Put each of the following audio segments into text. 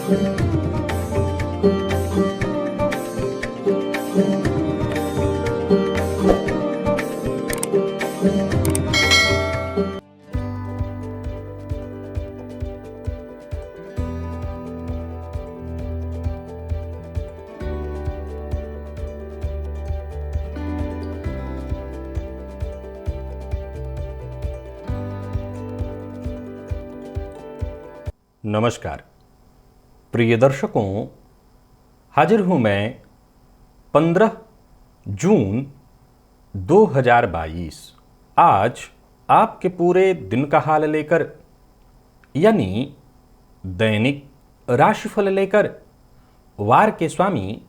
नमस्कार प्रिय दर्शकों, हाजिर हूं मैं 15 जून 2022 आज आपके पूरे दिन का हाल लेकर, यानी दैनिक राशिफल लेकर वार के स्वामी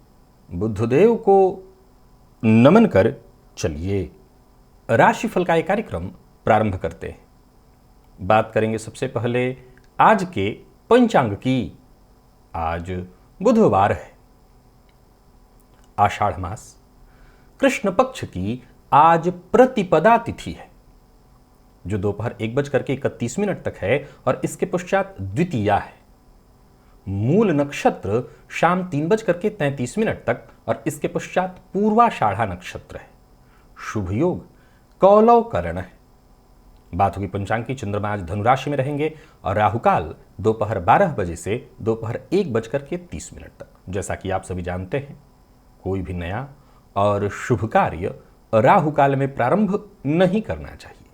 बुद्धदेव को नमन कर चलिए राशिफल का एक कार्यक्रम प्रारंभ करते हैं। बात करेंगे सबसे पहले आज के पंचांग की। आज बुधवार है, आषाढ़ मास, कृष्ण पक्ष की आज प्रतिपदा तिथि है जो दोपहर 1:31 तक है और इसके पश्चात द्वितीया है। मूल नक्षत्र शाम 3:33 तक और इसके पश्चात पूर्वाषाढ़ा नक्षत्र है। शुभ योग कौलव करण है। बात होगी पंचांग की। चंद्रमा आज धनु राशि में रहेंगे और राहुकाल दोपहर 12 बजे से दोपहर 1:30 तक। जैसा कि आप सभी जानते हैं, कोई भी नया और शुभ कार्य राहुकाल में प्रारंभ नहीं करना चाहिए।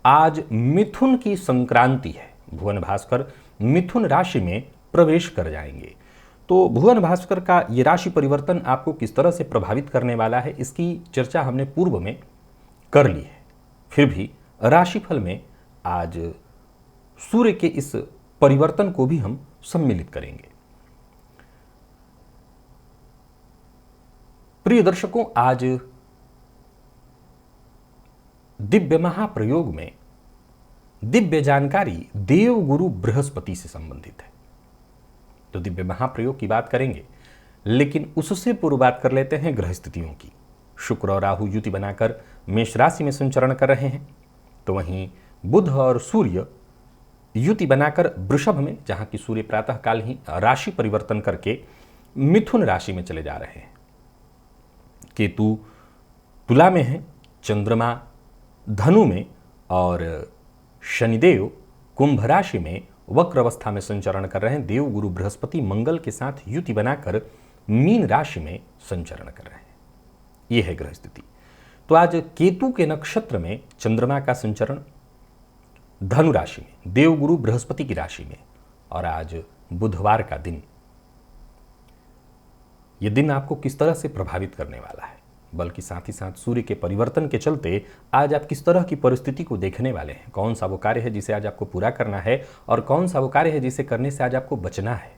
आज मिथुन की संक्रांति है। भुवन भास्कर मिथुन राशि में प्रवेश कर जाएंगे। तो भुवन भास्कर का ये राशि परिवर्तन आपको किस तरह से प्रभावित करने वाला है, इसकी चर्चा हमने पूर्व में कर ली है। फिर भी राशिफल में आज सूर्य के इस परिवर्तन को भी हम सम्मिलित करेंगे। प्रिय दर्शकों, आज दिव्य महाप्रयोग में दिव्य जानकारी देवगुरु बृहस्पति से संबंधित है। तो दिव्य महाप्रयोग की बात करेंगे, लेकिन उससे पूर्व बात कर लेते हैं ग्रह स्थितियों की। शुक्र और राहु युति बनाकर मेष राशि में संचरण कर रहे हैं, तो वहीं बुध और सूर्य युति बनाकर वृषभ में, जहां की सूर्य प्रातः काल ही राशि परिवर्तन करके मिथुन राशि में चले जा रहे हैं। केतु तुला में है, चंद्रमा धनु में और शनिदेव कुंभ राशि में वक्र अवस्था में संचरण कर रहे हैं। देवगुरु बृहस्पति मंगल के साथ युति बनाकर मीन राशि में संचरण कर रहे हैं। यह है ग्रह स्थिति। तो आज केतु के नक्षत्र में चंद्रमा का संचरण, धनु राशि में देवगुरु बृहस्पति की राशि में, और आज बुधवार का दिन। यह दिन आपको किस तरह से प्रभावित करने वाला है, बल्कि साथ ही साथ सूर्य के परिवर्तन के चलते आज आप किस तरह की परिस्थिति को देखने वाले हैं। कौन सा वो कार्य है जिसे आज आपको पूरा करना है और कौन सा वो कार्य है जिसे करने से आज आपको बचना है,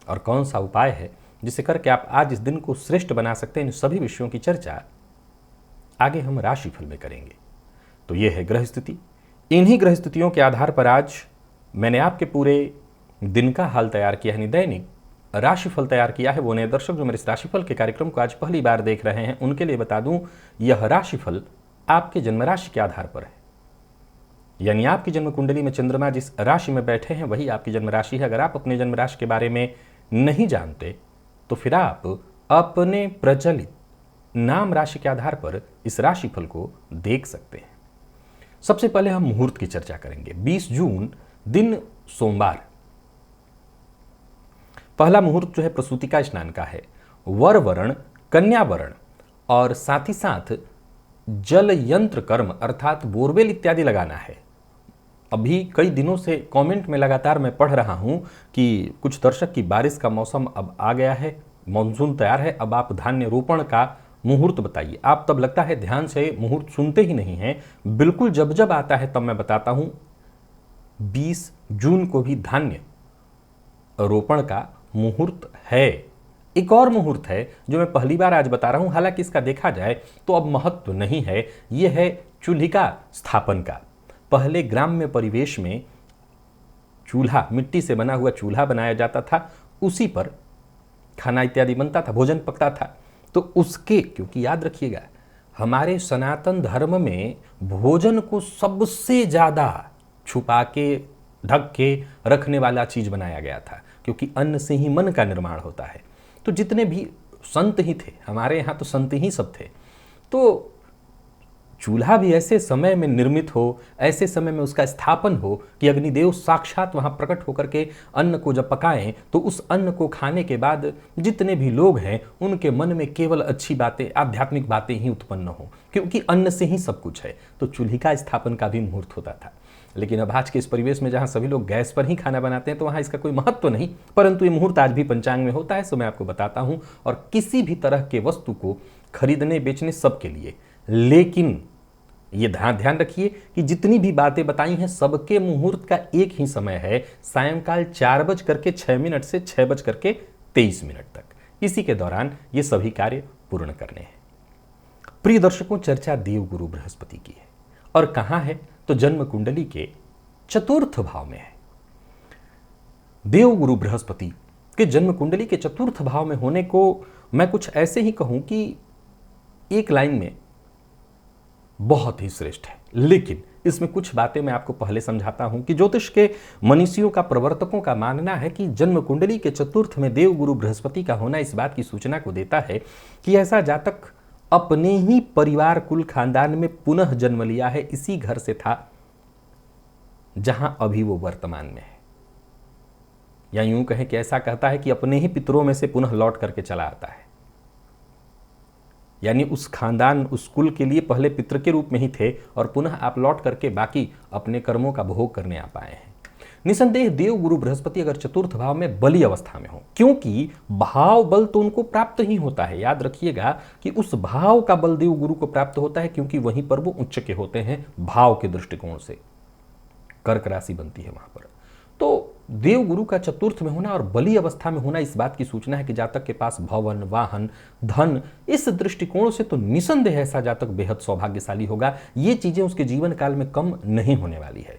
और कौन सा उपाय है जिसे करके आप आज इस दिन को श्रेष्ठ बना सकते हैं। इन सभी विषयों की चर्चा आगे हम राशिफल में करेंगे। तो यह है ग्रह स्थिति। इन्हीं ग्रह स्थितियों के आधार पर आज मैंने आपके पूरे दिन का हाल तैयार किया, यानी दैनिक राशिफल तैयार किया है। वो नए दर्शक जो मेरे इस राशिफल के कार्यक्रम को आज पहली बार देख रहे हैं, उनके लिए बता दूं, यह राशिफल आपके जन्म राशि के आधार पर है। यानी आपकी जन्म कुंडली में चंद्रमा जिस राशि में बैठे हैं वही आपकी जन्म राशि है। अगर आप अपने जन्म राशि के बारे में नहीं जानते तो फिर आप अपने प्रचलित नाम राशि के आधार पर इस राशिफल को देख सकते हैं। सबसे पहले हम मुहूर्त की चर्चा करेंगे। 20 जून दिन सोमवार। पहला मुहूर्त जो है प्रसूति का स्नान का है। वर वर्ण, कन्या वर्ण और साथ ही साथ जल यंत्र कर्म अर्थात बोरवेल इत्यादि लगाना है। अभी कई दिनों से कमेंट में लगातार मैं पढ़ रहा हूं कि कुछ दर्शक की बारिश का मौसम अब आ गया है, मानसून तैयार है, अब आप धान्य रोपण का मुहूर्त बताइए। आप तब लगता है ध्यान से मुहूर्त सुनते ही नहीं हैं। बिल्कुल जब जब आता है तब मैं बताता हूं। 20 जून को भी धान्य रोपण का मुहूर्त है। एक और मुहूर्त है जो मैं पहली बार आज बता रहा हूं, हालांकि इसका देखा जाए तो अब महत्व नहीं है। यह है चूल्हिका स्थापन का। पहले ग्राम्य परिवेश में चूल्हा, मिट्टी से बना हुआ चूल्हा बनाया जाता था, उसी पर खाना इत्यादि बनता था, भोजन पकता था। तो उसके, क्योंकि याद रखिएगा हमारे सनातन धर्म में भोजन को सबसे ज़्यादा छुपा के ढक के रखने वाला चीज बनाया गया था, क्योंकि अन्न से ही मन का निर्माण होता है। तो जितने भी संत ही थे, हमारे यहाँ तो संत ही सब थे, तो चूल्हा भी ऐसे समय में निर्मित हो, ऐसे समय में उसका स्थापन हो कि अग्निदेव साक्षात वहां प्रकट होकर के अन्न को जब पकाएं तो उस अन्न को खाने के बाद जितने भी लोग हैं उनके मन में केवल अच्छी बातें, आध्यात्मिक बातें ही उत्पन्न हो, क्योंकि अन्न से ही सब कुछ है। तो चूल्हिका स्थापन का भी मुहूर्त होता था। लेकिन अब आज के इस परिवेश में जहां सभी लोग गैस पर ही खाना बनाते हैं तो वहां इसका कोई महत्व नहीं, परंतु ये मुहूर्त आज भी पंचांग में होता है, सो मैं आपको बताता हूं। और किसी भी तरह के वस्तु को खरीदने बेचने सबके लिए, लेकिन ये ध्यान रखिए कि जितनी भी बातें बताई हैं सबके मुहूर्त का एक ही समय है, सायंकाल 4:06 से 6:23 तक। इसी के दौरान ये सभी कार्य पूर्ण करने हैं। प्रिय दर्शकों, चर्चा देवगुरु बृहस्पति की है और कहां है तो जन्म कुंडली के चतुर्थ भाव में है। देवगुरु बृहस्पति के जन्म कुंडली के चतुर्थ भाव में होने को मैं कुछ ऐसे ही कहूं कि एक लाइन में बहुत ही श्रेष्ठ है। लेकिन इसमें कुछ बातें मैं आपको पहले समझाता हूं कि ज्योतिष के मनीषियों का, प्रवर्तकों का मानना है कि जन्म कुंडली के चतुर्थ में देवगुरु बृहस्पति का होना इस बात की सूचना को देता है कि ऐसा जातक अपने ही परिवार, कुल, खानदान में पुनः जन्म लिया है, इसी घर से था जहां अभी वो वर्तमान में है। या यूं कहें कि ऐसा कहता है कि अपने ही पितरों में से पुनः लौट करके चला आता है, यानी उस खानदान, उस कुल के लिए पहले पितृ के रूप में ही थे और पुनः आप लौट करके बाकी अपने कर्मों का भोग करने आ पाए हैं। निसंदेह देवगुरु बृहस्पति अगर चतुर्थ भाव में बली अवस्था में हो, क्योंकि भाव बल तो उनको प्राप्त ही होता है। याद रखिएगा कि उस भाव का बल देवगुरु को प्राप्त होता है, क्योंकि वहीं पर वो उच्च के होते हैं। भाव के दृष्टिकोण से कर्क राशि बनती है वहां पर। तो देवगुरु का चतुर्थ में होना और बली अवस्था में होना इस बात की सूचना है कि जातक के पास भवन, वाहन, धन, इस दृष्टिकोण से तो निसंदेह ऐसा जातक बेहद सौभाग्यशाली होगा। ये चीजें उसके जीवन काल में कम नहीं होने वाली है।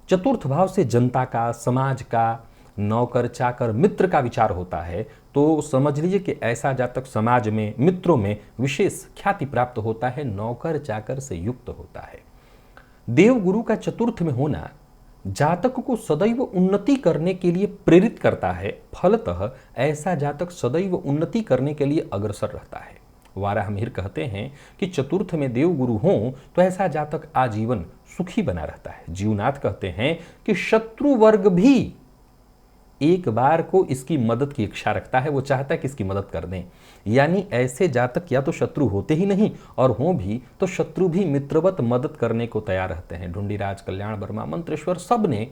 चतुर्थ भाव से जनता का, समाज का, नौकर चाकर, मित्र का विचार होता है, तो समझ लीजिए कि ऐसा जातक समाज में, मित्रों में विशेष ख्याति प्राप्त होता है, नौकर चाकर से युक्त होता है। देवगुरु का चतुर्थ में होना जातक को सदैव उन्नति करने के लिए प्रेरित करता है। फलतः ऐसा जातक सदैव उन्नति करने के लिए अग्रसर रहता है। वाराहमिहिर कहते हैं कि चतुर्थ में देवगुरु हों तो ऐसा जातक आजीवन सुखी बना रहता है। जीवनाथ कहते हैं कि शत्रु वर्ग भी एक बार को इसकी मदद की इच्छा रखता है, वो चाहता है कि इसकी मदद कर दें। यानी ऐसे जातक या तो शत्रु होते ही नहीं, और हों भी तो शत्रु भी मित्रवत मदद करने को तैयार रहते हैं। ढूंढीराज, कल्याण वर्मा, मंत्रेश्वर सबने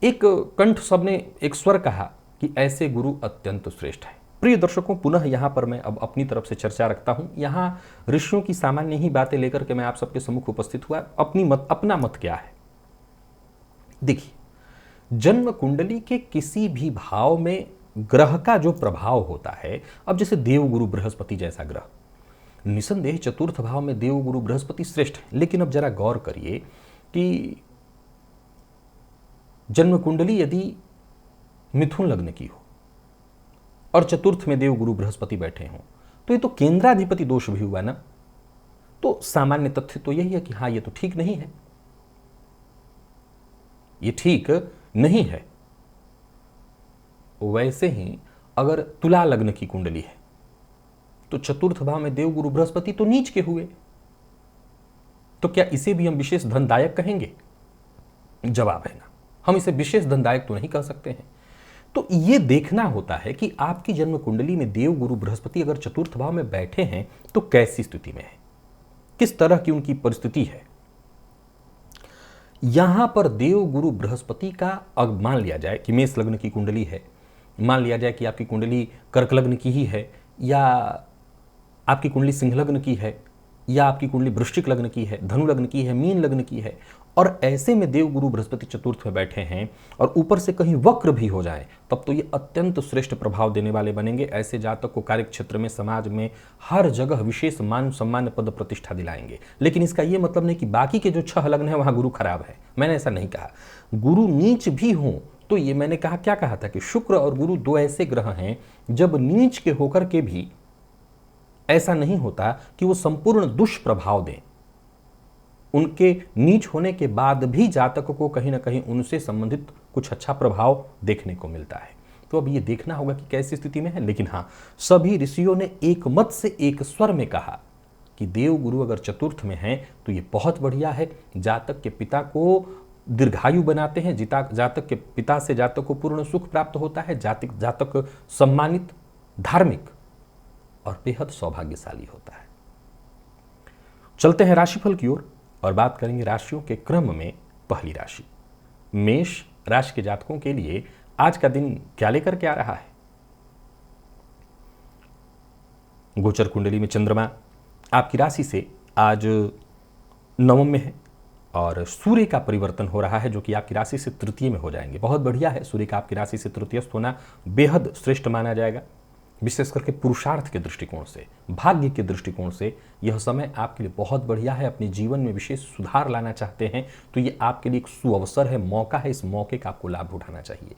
एक कंठ, सबने एक स्वर कहा कि ऐसे गुरु अत्यंत श्रेष्ठ है। प्रिय दर्शकों, पुनः यहां पर मैं अब अपनी तरफ से चर्चा रखता हूं। यहां ऋषियों की सामान्य ही बातें लेकर के मैं आप सबके सम्मुख उपस्थित हुआ। अपना मत क्या है देखिए, जन्म कुंडली के किसी भी भाव में ग्रह का जो प्रभाव होता है, अब जैसे देवगुरु बृहस्पति जैसा ग्रह, निसंदेह चतुर्थ भाव में देवगुरु बृहस्पति श्रेष्ठ है। लेकिन अब जरा गौर करिए कि जन्म कुंडली यदि मिथुन लग्न की हो और चतुर्थ में देवगुरु बृहस्पति बैठे हों, तो ये तो केंद्राधिपति दोष भी हुआ ना। तो सामान्य तथ्य तो यही है कि हाँ, ये तो ठीक नहीं है, ये ठीक नहीं है। वैसे ही अगर तुला लग्न की कुंडली है तो चतुर्थ भाव में देवगुरु बृहस्पति तो नीच के हुए, तो क्या इसे भी हम विशेष धनदायक कहेंगे? जवाब है ना, हम इसे विशेष धनदायक तो नहीं कह सकते हैं। तो यह देखना होता है कि आपकी जन्म कुंडली में देवगुरु बृहस्पति अगर चतुर्थ भाव में बैठे हैं तो कैसी स्थिति में है, किस तरह की उनकी परिस्थिति है। यहां पर देवगुरु बृहस्पति का, अब मान लिया जाए कि मेष लग्न की कुंडली है, मान लिया जाए कि आपकी कुंडली कर्क लग्न की ही है, या आपकी कुंडली सिंह लग्न की है, या आपकी कुंडली वृश्चिक लग्न की है, धनु लग्न की है, मीन लग्न की है, और ऐसे में देवगुरु बृहस्पति चतुर्थ में बैठे हैं और ऊपर से कहीं वक्र भी हो जाए, तब तो ये अत्यंत श्रेष्ठ प्रभाव देने वाले बनेंगे। ऐसे जातक को कार्य क्षेत्र में, समाज में, हर जगह विशेष मान सम्मान, पद प्रतिष्ठा दिलाएंगे। लेकिन इसका यह मतलब नहीं कि बाकी के जो 6 लग्न है वहां गुरु खराब है, मैंने ऐसा नहीं कहा। गुरु नीच भी हों तो ये मैंने कहा, क्या कहा था कि शुक्र और गुरु 2 ऐसे ग्रह हैं जब नीच के होकर के भी ऐसा नहीं होता कि वो संपूर्ण दुष्प्रभाव दें, उनके नीच होने के बाद भी जातक को कहीं ना कहीं उनसे संबंधित कुछ अच्छा प्रभाव देखने को मिलता है। तो अब ये देखना होगा कि कैसी स्थिति में है। लेकिन हाँ, सभी ऋषियों ने एक मत से एक स्वर में कहा कि देव गुरु अगर चतुर्थ में है तो ये बहुत बढ़िया है। जातक के पिता को दीर्घायु बनाते हैं, जातक के पिता से जातक को पूर्ण सुख प्राप्त होता है, जातक सम्मानित, धार्मिक और बेहद सौभाग्यशाली होता है। चलते हैं राशिफल की ओर और बात करेंगे राशियों के क्रम में पहली राशि मेष राशि के जातकों के लिए आज का दिन क्या लेकर के आ रहा है। गोचर कुंडली में चंद्रमा आपकी राशि से आज नवम में है और सूर्य का परिवर्तन हो रहा है जो कि आपकी राशि से तृतीय में हो जाएंगे। बहुत बढ़िया है, सूर्य का आपकी राशि से तृतीयस्थ होना बेहद श्रेष्ठ माना जाएगा। विशेष करके पुरुषार्थ के दृष्टिकोण से, भाग्य के दृष्टिकोण से यह समय आपके लिए बहुत बढ़िया है। अपने जीवन में विशेष सुधार लाना चाहते हैं तो ये आपके लिए एक सुअवसर है, मौका है। इस मौके का आपको लाभ उठाना चाहिए।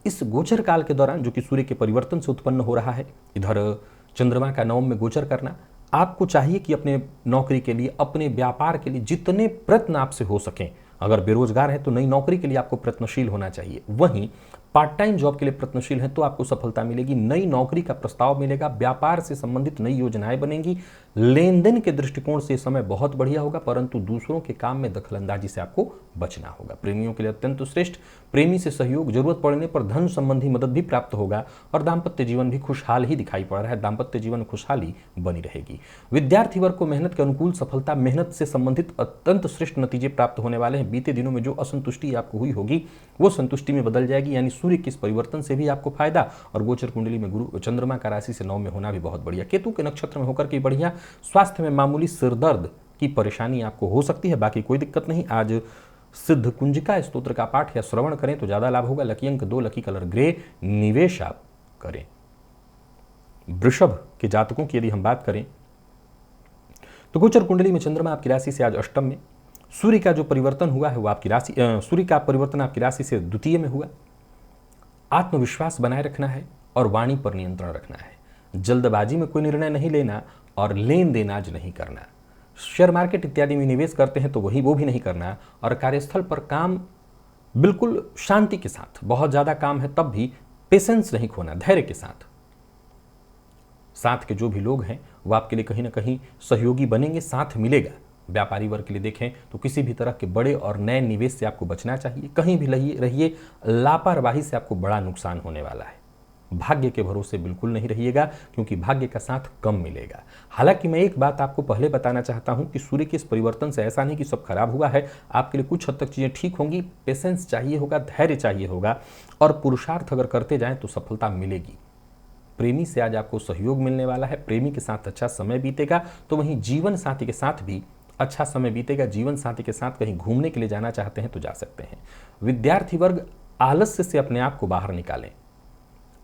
इस गोचर काल के दौरान जो कि सूर्य के परिवर्तन से उत्पन्न हो रहा है, इधर चंद्रमा का नवम में गोचर करना, आपको चाहिए कि अपने नौकरी के लिए, अपने व्यापार के लिए जितने प्रयत्न आपसे हो सकें, अगर बेरोजगार हैं तो नई नौकरी के लिए आपको प्रयत्नशील होना चाहिए। वहीं पार्ट टाइम जॉब के लिए प्रयत्नशील हैं तो आपको सफलता मिलेगी, नई नौकरी का प्रस्ताव मिलेगा, व्यापार से संबंधित नई योजनाएं बनेंगी। लेन देन के दृष्टिकोण से समय बहुत बढ़िया होगा, परंतु दूसरों के काम में दखलंदाजी से आपको बचना होगा। प्रेमियों के लिए अत्यंत श्रेष्ठ, प्रेमी से सहयोग, जरूरत पड़ने पर धन संबंधी मदद भी प्राप्त होगा और दाम्पत्य जीवन भी खुशहाल ही दिखाई पड़ रहा है। दाम्पत्य जीवन खुशहाली बनी रहेगी। विद्यार्थी वर्ग को मेहनत के अनुकूल सफलता, मेहनत से संबंधित अत्यंत श्रेष्ठ नतीजे प्राप्त होने वाले हैं। बीते दिनों में जो असंतुष्टि आपको हुई होगी वो संतुष्टि में बदल जाएगी, यानी सूर्य के इस परिवर्तन से भी आपको फायदा। और गोचर कुंडली में गुरु चंद्रमा का राशि से 9 में होना भी बहुत बढ़िया। केतु के नक्षत्र में होकर के बढ़िया। स्वास्थ्य में मामूली सिरदर्द की परेशानी आपको हो सकती है, बाकी कोई दिक्कत नहीं। आज सिद्ध कुंजिका स्तोत्र का पाठ या श्रवण करें तो ज्यादा लाभ होगा। लकी अंक 2, लकी कलर ग्रे, निवेश आप करें। वृषभ के जातकों की यदि हम बात करें तो गोचर कुंडली में चंद्रमा आपकी राशि से आज अष्टम में, सूर्य का जो परिवर्तन हुआ है वो आपकी राशि, सूर्य का परिवर्तन आपकी राशि से द्वितीय में हुआ। आत्मविश्वास बनाए रखना है और वाणी पर नियंत्रण रखना है। जल्दबाजी में कोई निर्णय नहीं लेना और लेन देन आज नहीं करना। शेयर मार्केट इत्यादि में निवेश करते हैं तो वो भी नहीं करना। और कार्यस्थल पर काम बिल्कुल शांति के साथ, बहुत ज्यादा काम है तब भी पेशेंस नहीं खोना, धैर्य के साथ। साथ के जो भी लोग हैं वो आपके लिए कहीं ना कहीं सहयोगी बनेंगे, साथ मिलेगा। व्यापारी वर्ग के लिए देखें तो किसी भी तरह के बड़े और नए निवेश से आपको बचना चाहिए। कहीं भी रहिए, लापरवाही से आपको बड़ा नुकसान होने वाला है। भाग्य के भरोसे बिल्कुल नहीं रहिएगा क्योंकि भाग्य का साथ कम मिलेगा। हालांकि मैं एक बात आपको पहले बताना चाहता हूं कि सूर्य के इस परिवर्तन से ऐसा नहीं कि सब खराब हुआ है। आपके लिए कुछ हद तक चीजें ठीक होंगी। पेशेंस चाहिए होगा, धैर्य चाहिए होगा और पुरुषार्थ अगर करते जाएं तो सफलता मिलेगी। प्रेमी से आज आपको सहयोग मिलने वाला है। प्रेमी के साथ अच्छा समय बीतेगा तो वहीं जीवन साथी के साथ भी अच्छा समय बीतेगा। जीवन साथी के साथ कहीं घूमने के लिए जाना चाहते हैं तो जा सकते हैं। विद्यार्थी वर्ग आलस्य से अपने आप को बाहर निकालें।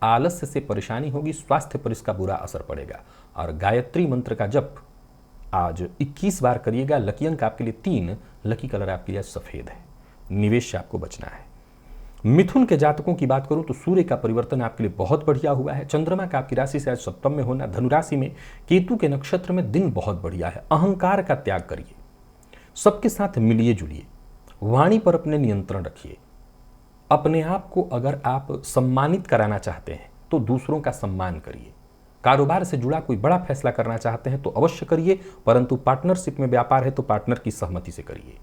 आलस्य से परेशानी होगी, स्वास्थ्य पर इसका बुरा असर पड़ेगा। और गायत्री मंत्र का जप आज 21 बार करिएगा। लकी अंक आपके लिए 3, लकी कलर आपके लिए सफेद है। निवेश से आपको बचना है। मिथुन के जातकों की बात करूं तो सूर्य का परिवर्तन आपके लिए बहुत बढ़िया हुआ है। चंद्रमा का आपकी राशि से आज सप्तम में होना, धनुराशि में, केतु के नक्षत्र में दिन बहुत बढ़िया है। अहंकार का त्याग करिए, सबके साथ मिलिए जुलिए, वाणी पर अपने नियंत्रण रखिए। अपने आप को अगर आप सम्मानित कराना चाहते हैं तो दूसरों का सम्मान करिए। कारोबार से जुड़ा कोई बड़ा फैसला करना चाहते हैं तो अवश्य करिए, परंतु पार्टनरशिप में व्यापार है तो पार्टनर की सहमति से करिए।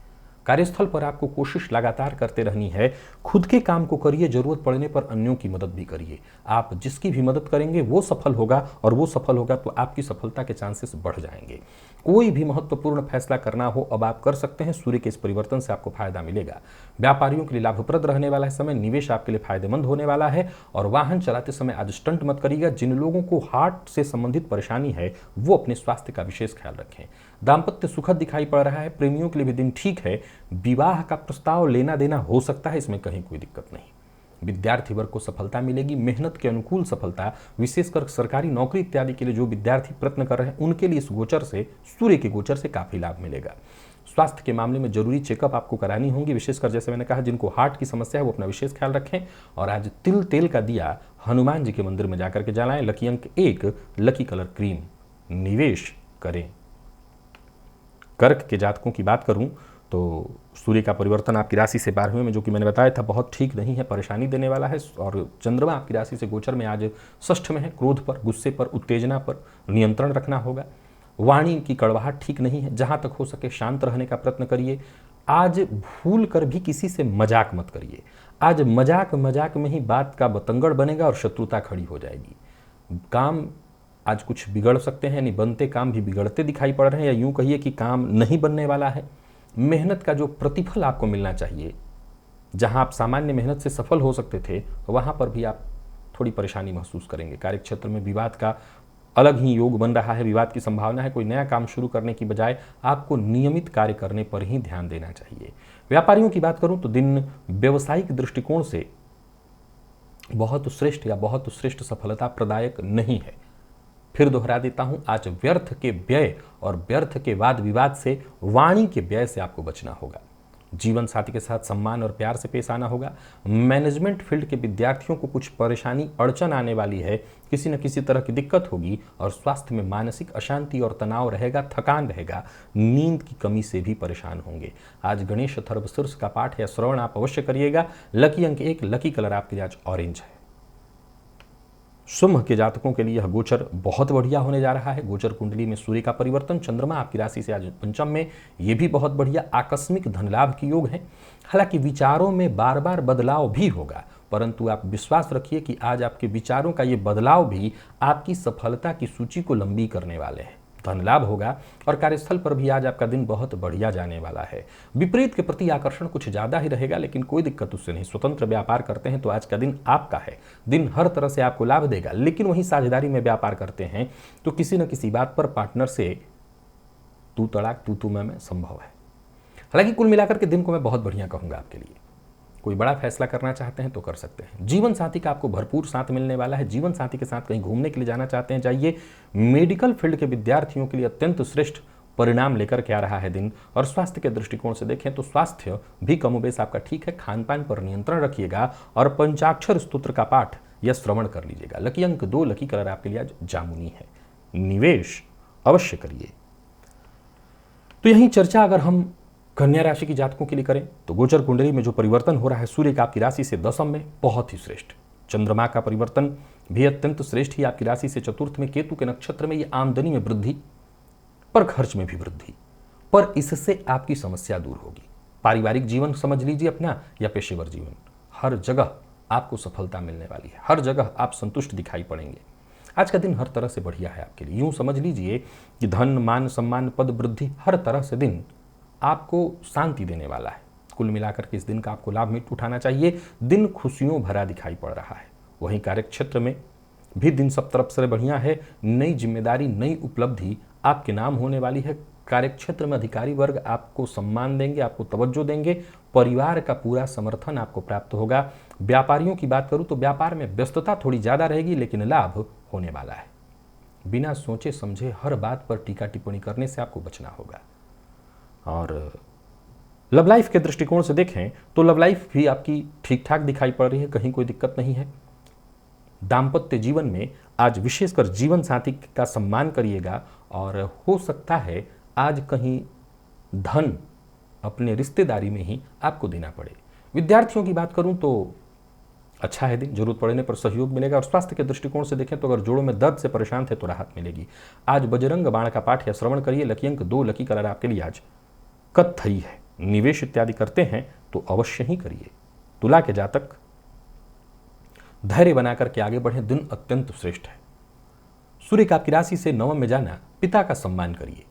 कार्यस्थल पर आपको कोशिश लगातार करते रहनी है। खुद के काम को करिए, जरूरत पड़ने पर अन्यों की मदद भी करिए। आप जिसकी भी मदद करेंगे वो सफल होगा और वो सफल होगा तो आपकी सफलता के चांसेस बढ़ जाएंगे। कोई भी महत्वपूर्ण फैसला करना हो अब आप कर सकते हैं। सूर्य के इस परिवर्तन से आपको फायदा मिलेगा। व्यापारियों के लिए लाभप्रद रहने वाला है समय। निवेश आपके लिए फायदेमंद होने वाला है। और वाहन चलाते समय आज स्टंट मत करिएगा। जिन लोगों को हार्ट से संबंधित परेशानी है वो अपने स्वास्थ्य का विशेष ख्याल रखें। दाम्पत्य सुखद दिखाई पड़ रहा है। प्रेमियों के लिए भी दिन ठीक है। विवाह का प्रस्ताव लेना देना हो सकता है, इसमें कहीं कोई दिक्कत नहीं। विद्यार्थी वर्ग को सफलता मिलेगी, मेहनत के अनुकूल सफलता। विशेषकर सरकारी नौकरी इत्यादि के लिए जो विद्यार्थी प्रयत्न कर रहे हैं उनके लिए इस गोचर से, सूर्य के गोचर से काफी लाभ मिलेगा। स्वास्थ्य के मामले में जरूरी चेकअप आपको करानी होंगी। विशेषकर जैसे मैंने कहा, जिनको हार्ट की समस्या है वो अपना विशेष ख्याल रखें। और आज तिल तेल का दिया हनुमान जी के मंदिर में जाकर के जलाएं। लकी अंक 1, लकी कलर क्रीम। निवेश करें। कर्क के जातकों की बात करूं तो सूर्य का परिवर्तन आपकी राशि से 12वें में, जो कि मैंने बताया था, बहुत ठीक नहीं है, परेशानी देने वाला है। और चंद्रमा आपकी राशि से गोचर में आज षष्ठ में है। क्रोध पर, गुस्से पर, उत्तेजना पर नियंत्रण रखना होगा। वाणी की कड़वाहट ठीक नहीं है, जहां तक हो सके शांत रहने का प्रयत्न करिए। आज भूल कर भी किसी से मजाक मत करिए। आज मजाक में ही बात का बतंगड़ बनेगा और शत्रुता खड़ी हो जाएगी। काम आज कुछ बिगड़ सकते हैं, यानी बनते काम भी बिगड़ते दिखाई पड़ रहे हैं, या यूं कहिए कि काम नहीं बनने वाला है। मेहनत का जो प्रतिफल आपको मिलना चाहिए, जहां आप सामान्य मेहनत से सफल हो सकते थे, वहां पर भी आप थोड़ी परेशानी महसूस करेंगे। कार्यक्षेत्र में विवाद का अलग ही योग बन रहा है, विवाद की संभावना है। कोई नया काम शुरू करने की बजाय आपको नियमित कार्य करने पर ही ध्यान देना चाहिए। व्यापारियों की बात करूं तो दिन व्यावसायिक दृष्टिकोण से बहुत श्रेष्ठ या बहुत श्रेष्ठ सफलता प्रदायक नहीं है। फिर दोहरा देता हूं, आज व्यर्थ के व्यय और व्यर्थ के वाद विवाद से, वाणी के व्यय से आपको बचना होगा। जीवन साथी के साथ सम्मान और प्यार से पेश आना होगा। मैनेजमेंट फील्ड के विद्यार्थियों को कुछ परेशानी अड़चन आने वाली है, किसी न किसी तरह की दिक्कत होगी। और स्वास्थ्य में मानसिक अशांति और तनाव रहेगा, थकान रहेगा, नींद की कमी से भी परेशान होंगे। आज गणेश अथर्वशीर्ष का पाठ या श्रवण आप अवश्य करिएगा। लकी अंक 1, लकी कलर आपके लिए आज ऑरेंज है। सिंह के जातकों के लिए यह गोचर बहुत बढ़िया होने जा रहा है। गोचर कुंडली में सूर्य का परिवर्तन, चंद्रमा आपकी राशि से आज पंचम में, ये भी बहुत बढ़िया। आकस्मिक धन लाभ की योग है। हालांकि विचारों में बार बार बदलाव भी होगा, परंतु आप विश्वास रखिए कि आज आपके विचारों का ये बदलाव भी आपकी सफलता की सूची को लंबी करने वाले हैं। धन लाभ होगा और कार्यस्थल पर भी आज आपका दिन बहुत बढ़िया जाने वाला है। विपरीत के प्रति आकर्षण कुछ ज्यादा ही रहेगा, लेकिन कोई दिक्कत उससे नहीं। स्वतंत्र व्यापार करते हैं तो आज का दिन आपका है। दिन हर तरह से आपको लाभ देगा, लेकिन वहीं साझेदारी में व्यापार करते हैं तो किसी न किसी बात पर पार्टनर से तू तड़ाक तू मैं संभव है। हालांकि कुल मिलाकर के दिन को मैं बहुत बढ़िया कहूंगा आपके लिए। कोई बड़ा फैसला करना चाहते हैं तो कर सकते हैं। जीवन साथी का आपको भरपूर साथ मिलने वाला है। जीवन साथी के साथ कहीं घूमने के लिए जाना चाहते हैं, जाइए। मेडिकल फील्ड के विद्यार्थियों के लिए अत्यंत श्रेष्ठ परिणाम लेकर के आ रहा है दिन। और स्वास्थ्य के दृष्टिकोण से देखें तो स्वास्थ्य भी कमोबेश आपका ठीक है। खान पान पर नियंत्रण रखिएगा और पंचाक्षर स्तोत्र का पाठ या श्रवण कर लीजिएगा। लकी अंक 2, लकी कलर आपके लिए आज जामुनी है। निवेश अवश्य करिए। तो यही चर्चा अगर हम कन्या राशि की जातकों के लिए करें तो गोचर कुंडली में जो परिवर्तन हो रहा है, सूर्य का आपकी राशि से दशम में, बहुत ही श्रेष्ठ। चंद्रमा का परिवर्तन भी अत्यंत श्रेष्ठ ही। आपकी राशि से चतुर्थ में, केतु के नक्षत्र में, ये आमदनी में वृद्धि पर खर्च में भी वृद्धि, पर इससे आपकी समस्या दूर होगी। पारिवारिक जीवन समझ लीजिए अपना या पेशेवर जीवन, हर जगह आपको सफलता मिलने वाली है। हर जगह आप संतुष्ट दिखाई पड़ेंगे। आज का दिन हर तरह से बढ़िया है आपके लिए। यूं समझ लीजिए कि धन, मान, सम्मान, पद वृद्धि, हर तरह से दिन आपको शांति देने वाला है। कुल मिलाकर के इस दिन का आपको लाभ उठाना चाहिए। दिन खुशियों भरा दिखाई पड़ रहा है। वहीं कार्यक्षेत्र में भी दिन सब तरफ से बढ़िया है। नई जिम्मेदारी, नई उपलब्धि आपके नाम होने वाली है। कार्यक्षेत्र में अधिकारी वर्ग आपको सम्मान देंगे, आपको तवज्जो देंगे। परिवार का पूरा समर्थन आपको प्राप्त होगा। व्यापारियों की बात करूं तो व्यापार में व्यस्तता थोड़ी ज्यादा रहेगी, लेकिन लाभ होने वाला है। बिना सोचे समझे हर बात पर टीका टिप्पणी करने से आपको बचना होगा। और लव लाइफ के दृष्टिकोण से देखें तो लव लाइफ भी आपकी ठीक ठाक दिखाई पड़ रही है, कहीं कोई दिक्कत नहीं है। दाम्पत्य जीवन में आज विशेषकर जीवन साथी का सम्मान करिएगा और हो सकता है आज कहीं धन अपने रिश्तेदारी में ही आपको देना पड़े। विद्यार्थियों की बात करूं तो अच्छा है दिन, जरूरत पड़ने पर सहयोग मिलेगा। और स्वास्थ्य के दृष्टिकोण से देखें तो अगर जोड़ों में दर्द से परेशान थे तो राहत मिलेगी। आज बजरंग बाण का पाठ या श्रवण करिए। लकी अंक 2, लकी कलर आपके लिए आज कत्थई है। निवेश इत्यादि करते हैं तो अवश्य ही करिए। तुला के जातक धैर्य बनाकर के आगे बढ़े, दिन अत्यंत श्रेष्ठ है। सूर्य का आपकी राशि से नवम में जाना, पिता का सम्मान करिए,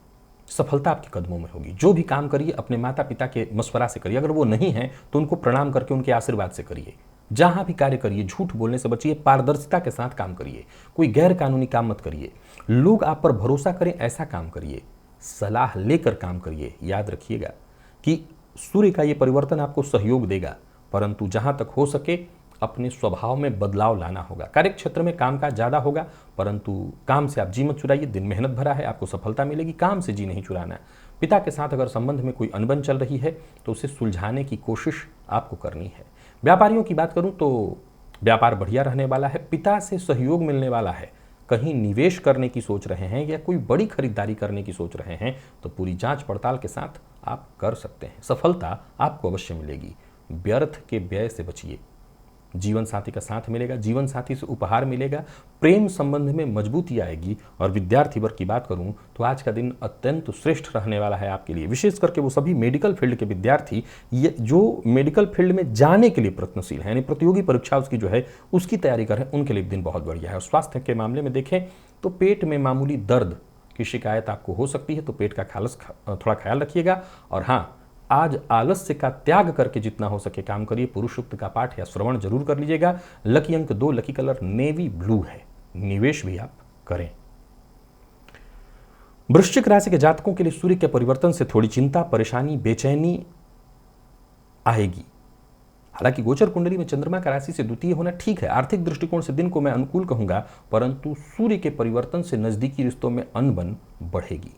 सफलता आपके कदमों में होगी। जो भी काम करिए अपने माता पिता के मशवरा से करिए। अगर वो नहीं है तो उनको प्रणाम करके उनके आशीर्वाद से करिए। जहां भी कार्य करिए झूठ बोलने से बचिए, पारदर्शिता के साथ काम करिए। कोई गैर कानूनी काम मत करिए। लोग आप पर भरोसा करें ऐसा काम करिए। सलाह लेकर काम करिए। याद रखिएगा कि सूर्य का ये परिवर्तन आपको सहयोग देगा, परंतु जहां तक हो सके अपने स्वभाव में बदलाव लाना होगा। कार्यक्षेत्र में कामकाज ज्यादा होगा, परंतु काम से आप जी मत चुराइए। दिन मेहनत भरा है, आपको सफलता मिलेगी। काम से जी नहीं चुराना। पिता के साथ अगर संबंध में कोई अनबन चल रही है तो उसे सुलझाने की कोशिश आपको करनी है। व्यापारियों की बात करूं तो व्यापार बढ़िया रहने वाला है। पिता से सहयोग मिलने वाला है। कहीं निवेश करने की सोच रहे हैं या कोई बड़ी खरीदारी करने की सोच रहे हैं तो पूरी जांच पड़ताल के साथ आप कर सकते हैं। सफलता आपको अवश्य मिलेगी। व्यर्थ के व्यय से बचिए। जीवन साथी का साथ मिलेगा, जीवन साथी से उपहार मिलेगा, प्रेम संबंध में मजबूती आएगी। और विद्यार्थी वर्ग की बात करूं तो आज का दिन अत्यंत श्रेष्ठ रहने वाला है आपके लिए, विशेष करके वो सभी मेडिकल फील्ड के विद्यार्थी जो मेडिकल फील्ड में जाने के लिए प्रयत्नशील हैं, यानी प्रतियोगी परीक्षा उसकी जो है उसकी तैयारी कर रहे हैं, उनके लिए दिन बहुत बढ़िया है। और स्वास्थ्य के मामले में देखें तो पेट में मामूली दर्द की शिकायत आपको हो सकती है, तो पेट का थोड़ा ख्याल रखिएगा। और हाँ, आज आलस्य का त्याग करके जितना हो सके काम करिए। पुरुष सूक्त का पाठ या श्रवण जरूर कर लीजिएगा। लकी अंक 2, लकी कलर नेवी ब्लू है। निवेश भी आप करें। वृश्चिक राशि के जातकों के लिए सूर्य के परिवर्तन से थोड़ी चिंता, परेशानी, बेचैनी आएगी। हालांकि गोचर कुंडली में चंद्रमा का राशि से द्वितीय होना ठीक है। आर्थिक दृष्टिकोण से दिन को मैं अनुकूल कहूंगा, परंतु सूर्य के परिवर्तन से नजदीकी रिश्तों में अनबन बढ़ेगी,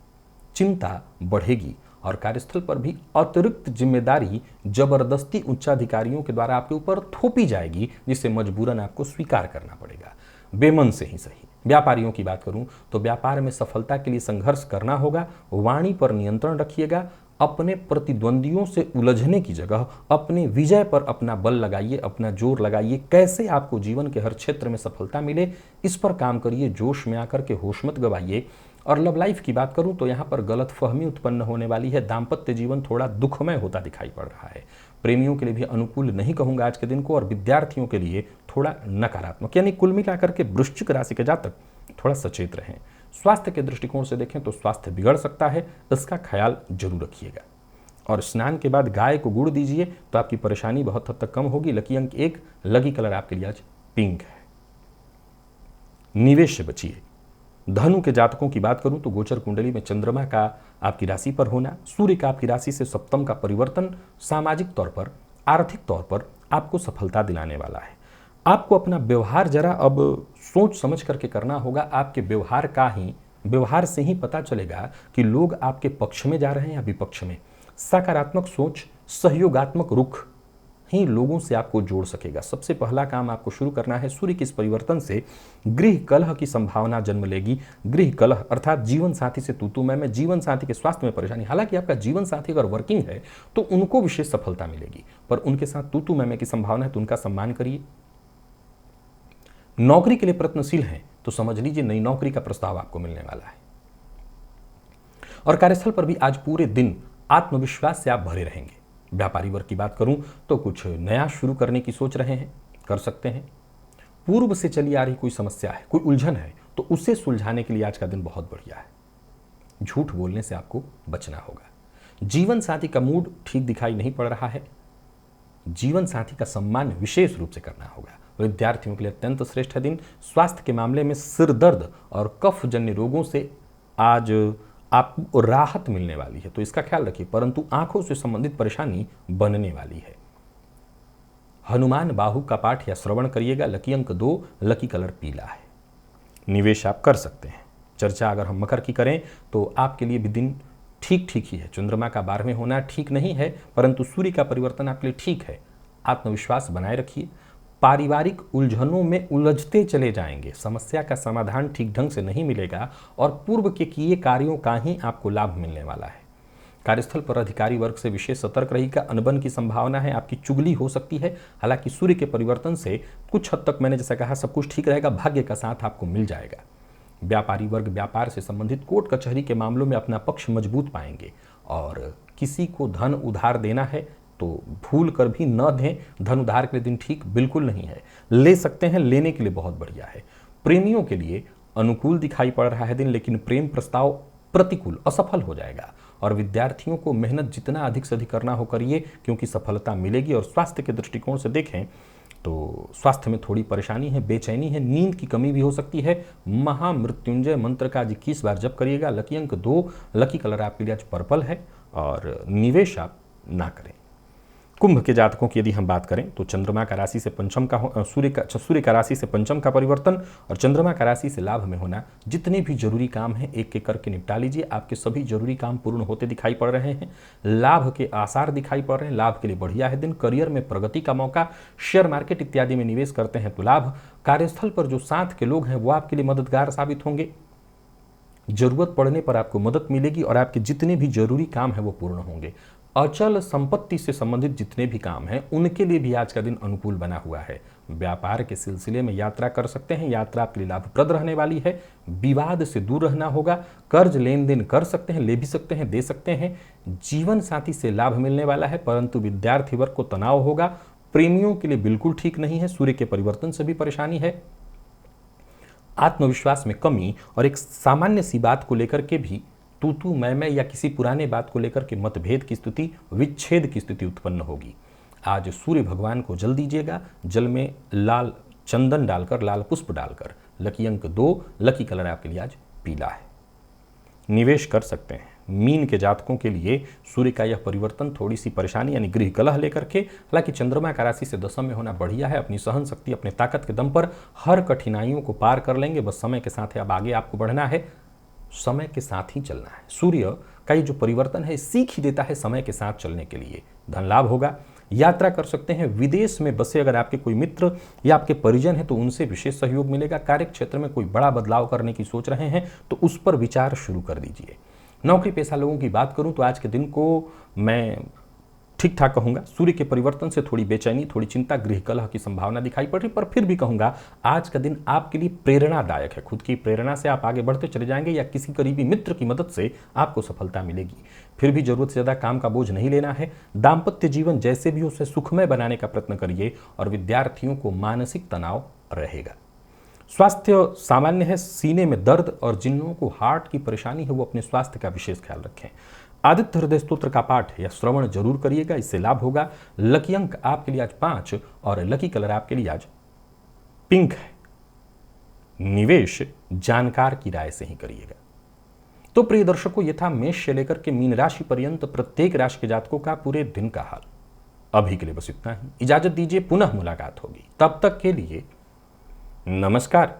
चिंता बढ़ेगी और कार्यस्थल पर भी अतिरिक्त जिम्मेदारी जबरदस्ती उच्चाधिकारियों के द्वारा आपके ऊपर थोपी जाएगी, जिसे मजबूरन आपको स्वीकार करना पड़ेगा, बेमन से ही सही। व्यापारियों की बात करूं तो व्यापार में सफलता के लिए संघर्ष करना होगा। वाणी पर नियंत्रण रखिएगा। अपने प्रतिद्वंदियों से उलझने की जगह अपने विजय पर अपना बल लगाइए, अपना जोर लगाइए। कैसे आपको जीवन के हर क्षेत्र में सफलता मिले, इस पर काम करिए। जोश में आकर के होश मत गवाइए। और लव लाइफ की बात करूं तो यहां पर गलतफहमी उत्पन्न होने वाली है। दाम्पत्य जीवन थोड़ा दुखमय होता दिखाई पड़ रहा है। प्रेमियों के लिए भी अनुकूल नहीं कहूंगा आज के दिन को, और विद्यार्थियों के लिए थोड़ा नकारात्मक। यानी कुल मिलाकर के वृश्चिक राशि के जातक थोड़ा सचेत रहें। स्वास्थ्य के दृष्टिकोण से देखें तो स्वास्थ्य बिगड़ सकता है, इसका ख्याल जरूर रखिएगा। और स्नान के बाद गाय को गुड़ दीजिए तो आपकी परेशानी बहुत हद तक कम होगी। लकी अंक 1, लकी कलर आपके लिए आज पिंक है। निवेश से बचिए। धनु के जातकों की बात करूं तो गोचर कुंडली में चंद्रमा का आपकी राशि पर होना, सूर्य का आपकी राशि से सप्तम का परिवर्तन सामाजिक तौर पर, आर्थिक तौर पर आपको सफलता दिलाने वाला है। आपको अपना व्यवहार जरा अब सोच समझ करके करना होगा। आपके व्यवहार से ही पता चलेगा कि लोग आपके पक्ष में जा रहे हैं या विपक्ष में। सकारात्मक सोच, सहयोगात्मक रुख ही लोगों से आपको जोड़ सकेगा। सबसे पहला काम आपको शुरू करना है। सूर्य के इस परिवर्तन से गृह कलह की संभावना जन्म लेगी। गृह कलह अर्थात जीवन साथी से तू में, जीवन साथी के स्वास्थ्य में परेशानी। हालांकि आपका जीवन साथी अगर वर्किंग है तो उनको विशेष सफलता मिलेगी, पर उनके साथ तू में की संभावना है, तो उनका सम्मान करिए। नौकरी के लिए प्रयत्नशील हैं तो समझ लीजिए नई नौकरी का प्रस्ताव आपको मिलने वाला है। और कार्यस्थल पर भी आज पूरे दिन आत्मविश्वास से आप भरे रहेंगे। व्यापारी वर्ग की बात करूं तो कुछ नया शुरू करने की सोच रहे हैं, कर सकते हैं। पूर्व से चली आ रही कोई समस्या है, कोई उलझन है, तो उसे सुलझाने के लिए आज का दिन बहुत बढ़िया है। झूठ बोलने से आपको बचना होगा। जीवन साथी का मूड ठीक दिखाई नहीं पड़ रहा है। जीवन साथी का सम्मान विशेष रूप से करना होगा। विद्यार्थियों के लिए अत्यंत श्रेष्ठ दिन। स्वास्थ्य के मामले में सिर दर्द और कफ जन्य रोगों से आज आपको राहत मिलने वाली है, तो इसका ख्याल रखिए। परंतु आंखों से संबंधित परेशानी बनने वाली है। हनुमान बाहु का पाठ या श्रवण करिएगा। लकी अंक 2, लकी कलर पीला है। निवेश आप कर सकते हैं। चर्चा अगर हम मकर की करें तो आपके लिए भी दिन ठीक ही है। चंद्रमा का 12वें होना ठीक नहीं है, परंतु सूर्य का परिवर्तन आपके लिए ठीक है। आत्मविश्वास बनाए रखिए। पारिवारिक उलझनों में उलझते चले जाएंगे। समस्या का समाधान ठीक ढंग से नहीं मिलेगा और पूर्व के किए कार्यों का ही आपको लाभ मिलने वाला है। कार्यस्थल पर अधिकारी वर्ग से विशेष सतर्क रहिएगा। अनबन की संभावना है, आपकी चुगली हो सकती है। हालांकि सूर्य के परिवर्तन से कुछ हद तक मैंने जैसा कहा सब कुछ ठीक रहेगा। भाग्य का साथ आपको मिल जाएगा। व्यापारी वर्ग व्यापार से संबंधित कोर्ट कचहरी के मामलों में अपना पक्ष मजबूत पाएंगे। और किसी को धन उधार देना है तो भूल कर भी न दें। धन उधार के लिए दिन ठीक बिल्कुल नहीं है। ले सकते हैं, लेने के लिए बहुत बढ़िया है। प्रेमियों के लिए अनुकूल दिखाई पड़ रहा है दिन, लेकिन प्रेम प्रस्ताव प्रतिकूल, असफल हो जाएगा। और विद्यार्थियों को मेहनत जितना अधिक से अधिक करना हो करिए, क्योंकि सफलता मिलेगी। और स्वास्थ्य के दृष्टिकोण से देखें तो स्वास्थ्य में थोड़ी परेशानी है, बेचैनी है, नींद की कमी भी हो सकती है। महामृत्युंजय मंत्र का 21 बार जप करिएगा। लकी अंक 2, लकी कलर आपके लिए आज पर्पल है। और निवेश आप ना करें। कुंभ के जातकों की यदि हम बात करें तो चंद्रमा का राशि से पंचम का सूर्य का राशि से पंचम का परिवर्तन और चंद्रमा का राशि से लाभ में होना, जितने भी जरूरी काम हैं एक एक करके निपटा लीजिए। आपके सभी जरूरी काम पूर्ण होते दिखाई पड़ रहे हैं, लाभ के आसार दिखाई पड़ रहे हैं, लाभ के लिए बढ़िया है दिन। करियर में प्रगति का मौका, शेयर मार्केट इत्यादि में निवेश करते हैं तो लाभ। कार्यस्थल पर जो साथ के लोग हैं वो आपके लिए मददगार साबित होंगे, जरूरत पड़ने पर आपको मदद मिलेगी और आपके जितने भी जरूरी काम हैं वो पूर्ण होंगे। अचल संपत्ति से संबंधित जितने भी काम हैं उनके लिए भी आज का दिन अनुकूल बना हुआ है। व्यापार के सिलसिले में यात्रा कर सकते हैं, यात्रा आपके लिए लाभप्रद रहने वाली है। विवाद से दूर रहना होगा, कर्ज लेन देन कर सकते हैं, ले भी सकते हैं, दे सकते हैं। जीवन साथी से लाभ मिलने वाला है, परंतु विद्यार्थी वर्ग को तनाव होगा। प्रेमियों के लिए बिल्कुल ठीक नहीं है, सूर्य के परिवर्तन से भी परेशानी है। आत्मविश्वास में कमी और एक सामान्य सी बात को लेकर के भी तू मैं या किसी पुराने बात को लेकर के मतभेद की स्थिति, विच्छेद की स्थिति उत्पन्न होगी। आज सूर्य भगवान को जल दीजिएगा, जल में लाल चंदन डालकर, लाल पुष्प डालकर। लकी अंक 2, लकी कलर आपके लिए आज पीला है। निवेश कर सकते हैं। मीन के जातकों के लिए सूर्य का यह परिवर्तन थोड़ी सी परेशानी यानी गृह कलह लेकर के, हालांकि चंद्रमा का राशि से दशम में होना बढ़िया है। अपनी सहन शक्ति, अपने ताकत के दम पर हर कठिनाइयों को पार कर लेंगे। बस समय के साथ अब आगे आपको बढ़ना है, समय के साथ ही चलना है। सूर्य का ये जो परिवर्तन है सीख ही देता है समय के साथ चलने के लिए। धन लाभ होगा, यात्रा कर सकते हैं। विदेश में बसे अगर आपके कोई मित्र या आपके परिजन हैं तो उनसे विशेष सहयोग मिलेगा। कार्य क्षेत्र में कोई बड़ा बदलाव करने की सोच रहे हैं तो उस पर विचार शुरू कर दीजिए। नौकरी पेशा लोगों की बात करूं तो आज के दिन को मैं ठीक ठाक कहूंगा। सूर्य के परिवर्तन से थोड़ी बेचैनी, थोड़ी चिंता, गृह कलह की संभावना दिखाई पड़ रही, पर फिर भी कहूंगा आज का दिन आपके लिए प्रेरणादायक है। खुद की प्रेरणा से आप आगे बढ़ते चले जाएंगे या किसी करीबी मित्र की मदद से आपको सफलता मिलेगी। फिर भी जरूरत से ज्यादा काम का बोझ नहीं लेना है। दाम्पत्य जीवन जैसे भी उसे सुखमय बनाने का प्रयत्न करिए और विद्यार्थियों को मानसिक तनाव रहेगा। स्वास्थ्य सामान्य है। सीने में दर्द और जिन लोगों को हार्ट की परेशानी है वो अपने स्वास्थ्य का विशेष ख्याल रखें। आदित्य हृदय स्तोत्र का पाठ या श्रवण जरूर करिएगा, इससे लाभ होगा। लकी अंक आपके लिए आज 5 और लकी कलर आपके लिए आज पिंक है। निवेश जानकार की राय से ही करिएगा। तो प्रिय दर्शकों, ये था मेष से लेकर के मीन राशि पर्यंत प्रत्येक राशि के जातकों का पूरे दिन का हाल। अभी के लिए बस इतना ही। इजाजत दीजिए, पुनः मुलाकात होगी। तब तक के लिए नमस्कार।